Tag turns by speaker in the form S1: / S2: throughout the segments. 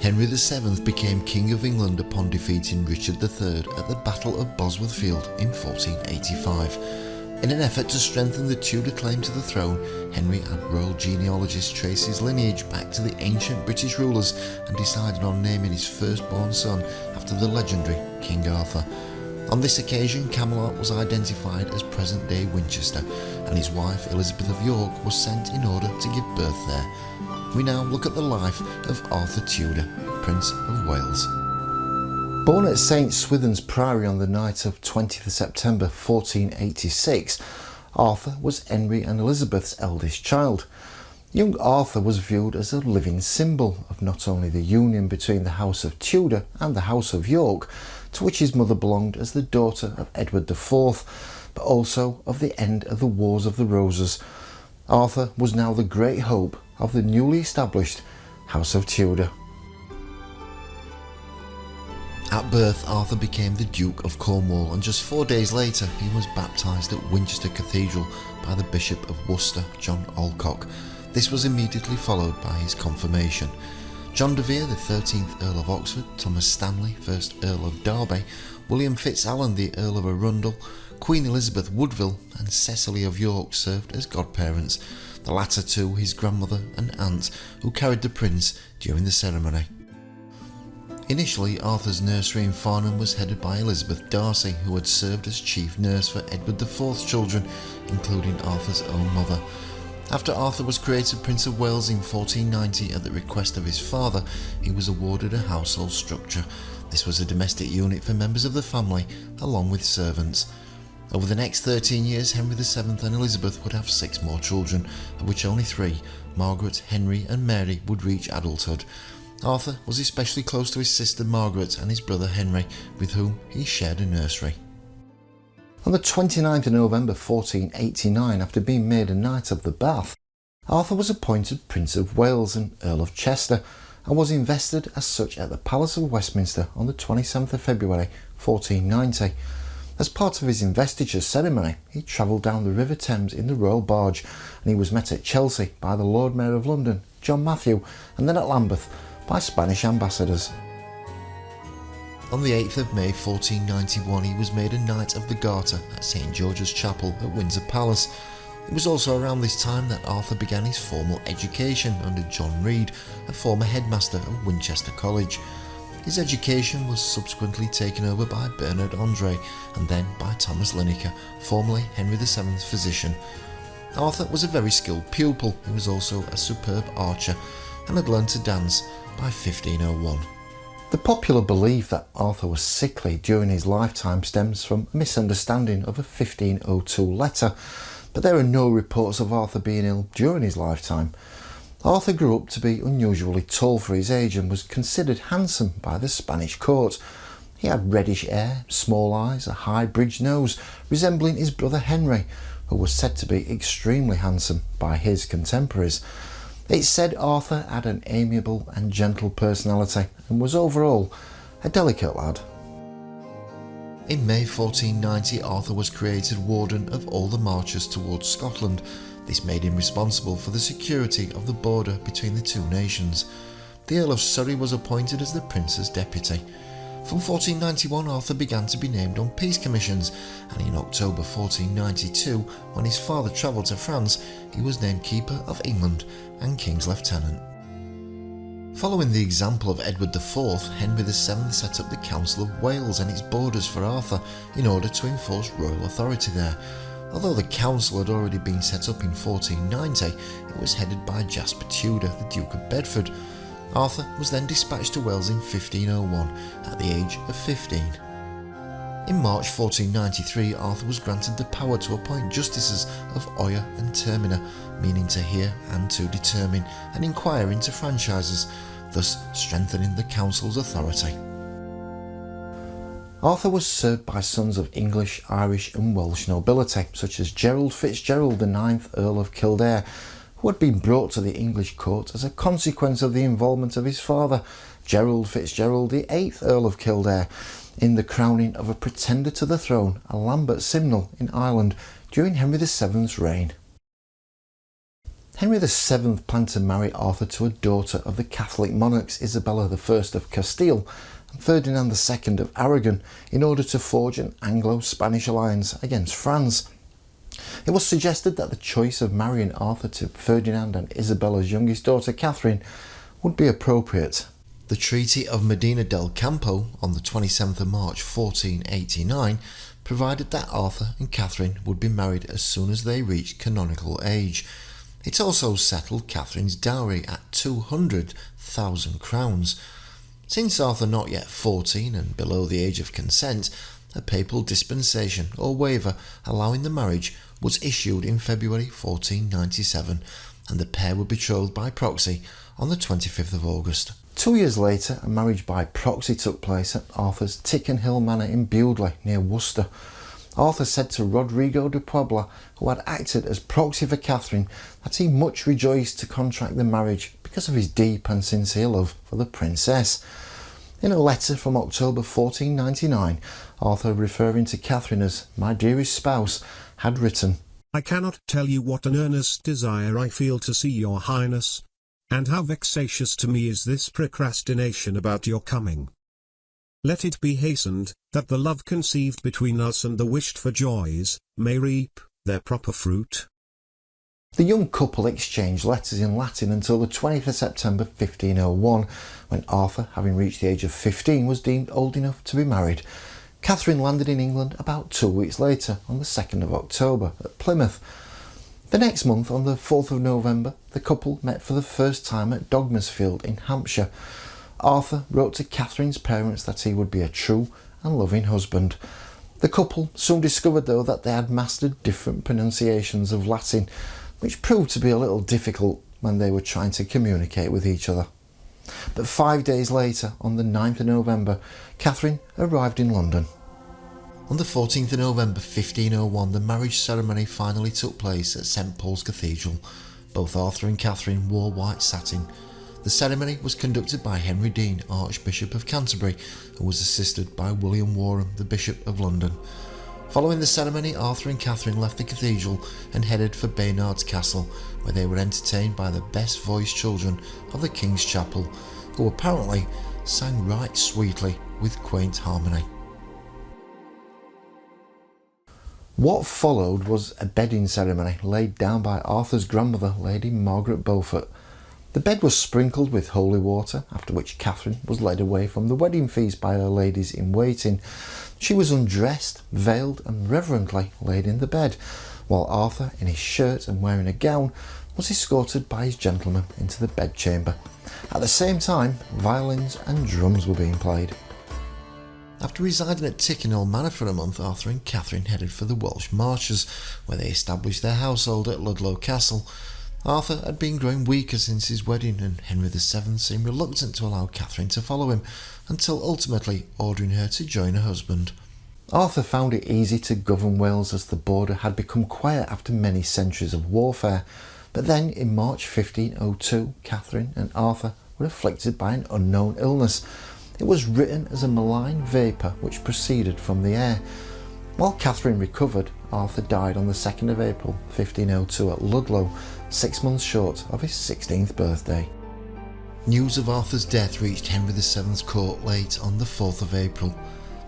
S1: Henry VII became King of England upon defeating Richard III at the Battle of Bosworth Field in 1485. In an effort to strengthen the Tudor claim to the throne, Henry had royal genealogists trace his lineage back to the ancient British rulers and decided on naming his firstborn son after the legendary King Arthur. On this occasion, Camelot was identified as present-day Winchester, and his wife Elizabeth of York was sent in order to give birth there. We now look at the life of Arthur Tudor, Prince of Wales.
S2: Born at St Swithin's Priory on the night of 20th September 1486, Arthur was Henry and Elizabeth's eldest child. Young Arthur was viewed as a living symbol of not only the union between the House of Tudor and the House of York, to which his mother belonged as the daughter of Edward IV, but also of the end of the Wars of the Roses. Arthur was now the great hope of the newly established House of Tudor.
S1: At birth, Arthur became the Duke of Cornwall, and just 4 days later he was baptised at Winchester Cathedral by the Bishop of Worcester, John Alcock. This was immediately followed by his confirmation. John de Vere, the 13th Earl of Oxford, Thomas Stanley, 1st Earl of Derby, William Fitzalan, the Earl of Arundel, Queen Elizabeth Woodville and Cecily of York served as godparents, the latter two his grandmother and aunt, who carried the prince during the ceremony. Initially, Arthur's nursery in Farnham was headed by Elizabeth Darcy, who had served as chief nurse for Edward IV's children, including Arthur's own mother. After Arthur was created Prince of Wales in 1490 at the request of his father, he was awarded a household structure. This was a domestic unit for members of the family, along with servants. Over the next 13 years, Henry VII and Elizabeth would have 6 more children, of which only 3, Margaret, Henry and Mary, would reach adulthood. Arthur was especially close to his sister Margaret and his brother Henry, with whom he shared a nursery.
S2: On the 29th of November 1489, after being made a Knight of the Bath, Arthur was appointed Prince of Wales and Earl of Chester, and was invested as such at the Palace of Westminster on the 27th of February 1490. As part of his investiture ceremony, he travelled down the River Thames in the Royal Barge, and he was met at Chelsea by the Lord Mayor of London, John Matthew, and then at Lambeth by Spanish ambassadors.
S1: On the 8th of May 1491 he was made a Knight of the Garter at St George's Chapel at Windsor Palace. It was also around this time that Arthur began his formal education under John Reed, a former headmaster of Winchester College. His education was subsequently taken over by Bernard Andre and then by Thomas Linacre, formerly Henry VII's physician. Arthur was a very skilled pupil. He was also a superb archer and had learned to dance by 1501.
S2: The popular belief that Arthur was sickly during his lifetime stems from a misunderstanding of a 1502 letter, but there are no reports of Arthur being ill during his lifetime. Arthur grew up to be unusually tall for his age and was considered handsome by the Spanish court. He had reddish hair, small eyes, a high bridged nose, resembling his brother Henry, who was said to be extremely handsome by his contemporaries. It's said Arthur had an amiable and gentle personality and was overall a delicate lad.
S1: In May 1490 Arthur was created Warden of all the marches towards Scotland. This made him responsible for the security of the border between the two nations. The Earl of Surrey was appointed as the Prince's deputy. From 1491 Arthur began to be named on peace commissions, and in October 1492, when his father travelled to France, he was named Keeper of England and King's Lieutenant. Following the example of Edward IV, Henry VII set up the Council of Wales and its borders for Arthur in order to enforce royal authority there. Although the council had already been set up in 1490, it was headed by Jasper Tudor, the Duke of Bedford. Arthur was then dispatched to Wales in 1501 at the age of 15. In March 1493 Arthur was granted the power to appoint justices of Oyer and Termina, meaning to hear and to determine and inquire into franchises, thus strengthening the council's authority.
S2: Arthur was served by sons of English, Irish and Welsh nobility, such as Gerald Fitzgerald, the 9th Earl of Kildare, who had been brought to the English court as a consequence of the involvement of his father, Gerald Fitzgerald, the 8th Earl of Kildare, in the crowning of a pretender to the throne, a Lambert Simnel, in Ireland during Henry VII's reign. Henry VII planned to marry Arthur to a daughter of the Catholic monarchs Isabella I of Castile and Ferdinand II of Aragon in order to forge an Anglo-Spanish alliance against France. It was suggested that the choice of marrying Arthur to Ferdinand and Isabella's youngest daughter Catherine would be appropriate.
S1: The Treaty of Medina del Campo on the 27th of March 1489 provided that Arthur and Catherine would be married as soon as they reached canonical age. It also settled Catherine's dowry at 200,000 crowns. Since Arthur not yet 14 and below the age of consent, a papal dispensation or waiver allowing the marriage was issued in February 1497, and the pair were betrothed by proxy on the 25th of August.
S2: 2 years later, a marriage by proxy took place at Arthur's Ticken Hill Manor in Bewdley, near Worcester. Arthur said to Rodrigo de Puebla, who had acted as proxy for Catherine, that he much rejoiced to contract the marriage because of his deep and sincere love for the princess. In a letter from October 1499, Arthur, referring to Catherine as "my dearest spouse," had written,
S3: "I cannot tell you what an earnest desire I feel to see your highness, and how vexatious to me is this procrastination about your coming. Let it be hastened, that the love conceived between us and the wished-for joys may reap their proper fruit."
S2: The young couple exchanged letters in Latin until the 20th of September 1501, when Arthur, having reached the age of 15, was deemed old enough to be married. Catherine landed in England about 2 weeks later, on the 2nd of October, at Plymouth. The next month, on the 4th of November, the couple met for the first time at Dogmersfield in Hampshire. Arthur wrote to Catherine's parents that he would be a true and loving husband. The couple soon discovered, though, that they had mastered different pronunciations of Latin, which proved to be a little difficult when they were trying to communicate with each other. But 5 days later, on the 9th of November, Catherine arrived in London.
S1: On the 14th of November 1501, the marriage ceremony finally took place at St Paul's Cathedral. Both Arthur and Catherine wore white satin. The ceremony was conducted by Henry Dean, Archbishop of Canterbury, and was assisted by William Warham, the Bishop of London. Following the ceremony, Arthur and Catherine left the cathedral and headed for Baynard's Castle, where they were entertained by the best-voiced children of the King's Chapel, who apparently sang right sweetly with quaint harmony.
S2: What followed was a bedding ceremony laid down by Arthur's grandmother, Lady Margaret Beaufort. The bed was sprinkled with holy water, after which Catherine was led away from the wedding feast by her ladies-in-waiting. She was undressed, veiled and reverently laid in the bed, while Arthur, in his shirt and wearing a gown, was escorted by his gentlemen into the bedchamber. At the same time, violins and drums were being played.
S1: After residing at Ticken Manor for a month, Arthur and Catherine headed for the Welsh Marches, where they established their household at Ludlow Castle. Arthur had been growing weaker since his wedding, and Henry VII seemed reluctant to allow Catherine to follow him, until ultimately ordering her to join her husband.
S2: Arthur found it easy to govern Wales, as the border had become quiet after many centuries of warfare. But then, in March 1502, Catherine and Arthur were afflicted by an unknown illness. It was written as a malign vapour which proceeded from the air. While Catherine recovered, Arthur died on the 2nd of April 1502 at Ludlow, 6 months short of his 16th birthday.
S1: News of Arthur's death reached Henry VII's court late on the 4th of April.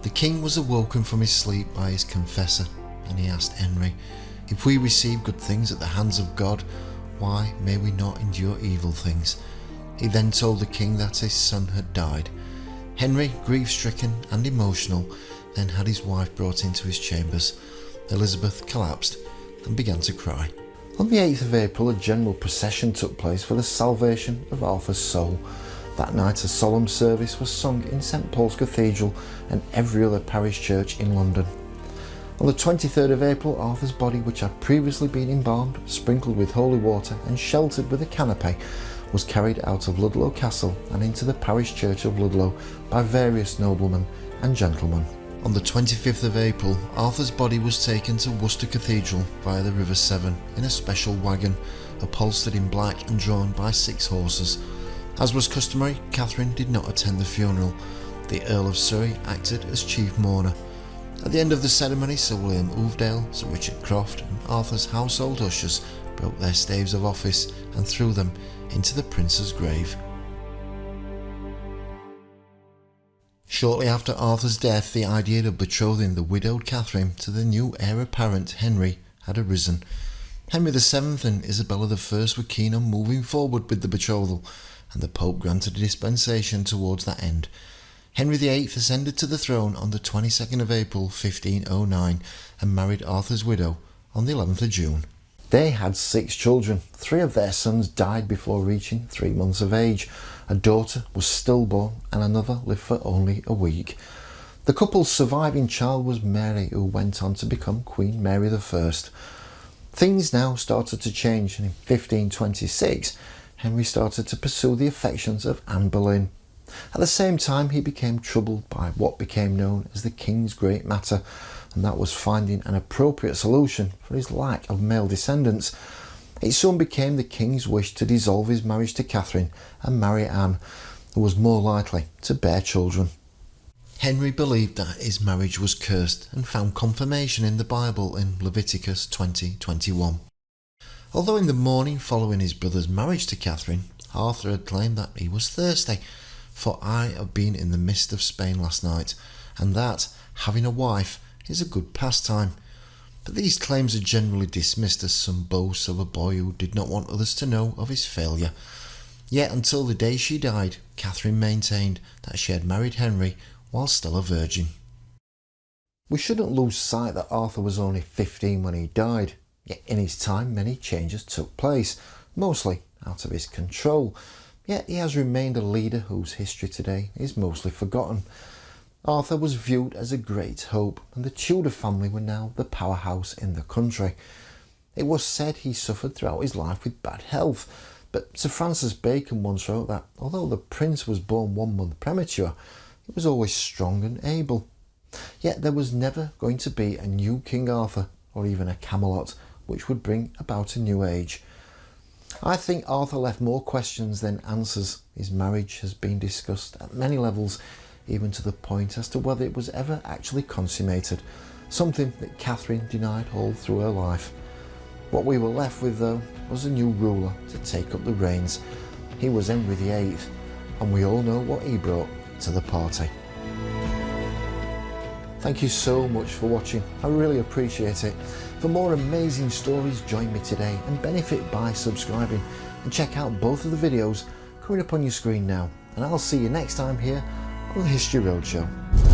S1: The king was awoken from his sleep by his confessor, and he asked Henry, "If we receive good things at the hands of God, why may we not endure evil things?" He then told the king that his son had died. Henry, grief-stricken and emotional, then had his wife brought into his chambers. Elizabeth collapsed and began to cry.
S2: On the 8th of April, a general procession took place for the salvation of Arthur's soul. That night, a solemn service was sung in St Paul's Cathedral and every other parish church in London. On the 23rd of April, Arthur's body, which had previously been embalmed, sprinkled with holy water and sheltered with a canopy, was carried out of Ludlow Castle and into the parish church of Ludlow by various noblemen and gentlemen.
S1: On the 25th of April, Arthur's body was taken to Worcester Cathedral via the River Severn in a special wagon, upholstered in black and drawn by 6 horses. As was customary, Catherine did not attend the funeral. The Earl of Surrey acted as chief mourner. At the end of the ceremony, Sir William Ovedale, Sir Richard Croft and Arthur's household ushers broke their staves of office and threw them into the prince's grave. Shortly after Arthur's death, the idea of betrothing the widowed Catherine to the new heir apparent Henry had arisen. Henry VII and Isabella I were keen on moving forward with the betrothal, and the Pope granted a dispensation towards that end. Henry VIII ascended to the throne on the 22nd of April 1509 and married Arthur's widow on the 11th of June.
S2: They had 6 children. 3 of their sons died before reaching 3 months of age. A daughter was stillborn and another lived for only a week. The couple's surviving child was Mary, who went on to become Queen Mary I. Things now started to change, and in 1526 Henry started to pursue the affections of Anne Boleyn. At the same time, he became troubled by what became known as the King's Great Matter, and that was finding an appropriate solution for his lack of male descendants. It soon became the King's wish to dissolve his marriage to Catherine and marry Anne, who was more likely to bear children.
S1: Henry believed that his marriage was cursed and found confirmation in the Bible in Leviticus 20:21. Although in the morning following his brother's marriage to Catherine, Arthur had claimed that he was thirsty, for I have been in the midst of Spain last night, and that having a wife is a good pastime. But these claims are generally dismissed as some boast of a boy who did not want others to know of his failure. Yet until the day she died, Catherine maintained that she had married Henry while still a virgin.
S2: We shouldn't lose sight that Arthur was only 15 when he died, yet in his time many changes took place, mostly out of his control. Yet he has remained a leader whose history today is mostly forgotten. Arthur was viewed as a great hope, and the Tudor family were now the powerhouse in the country. It was said he suffered throughout his life with bad health, but Sir Francis Bacon once wrote that although the prince was born 1 month premature, he was always strong and able. Yet there was never going to be a new King Arthur, or even a Camelot, which would bring about a new age. I think Arthur left more questions than answers. His marriage has been discussed at many levels, even to the point as to whether it was ever actually consummated, something that Catherine denied all through her life. What we were left with, though, was a new ruler to take up the reins. He was Henry VIII, and we all know what he brought to the party. Thank you so much for watching. I really appreciate it. For more amazing stories, join me today and benefit by subscribing, and check out both of the videos coming up on your screen now. And I'll see you next time here on the History Roadshow.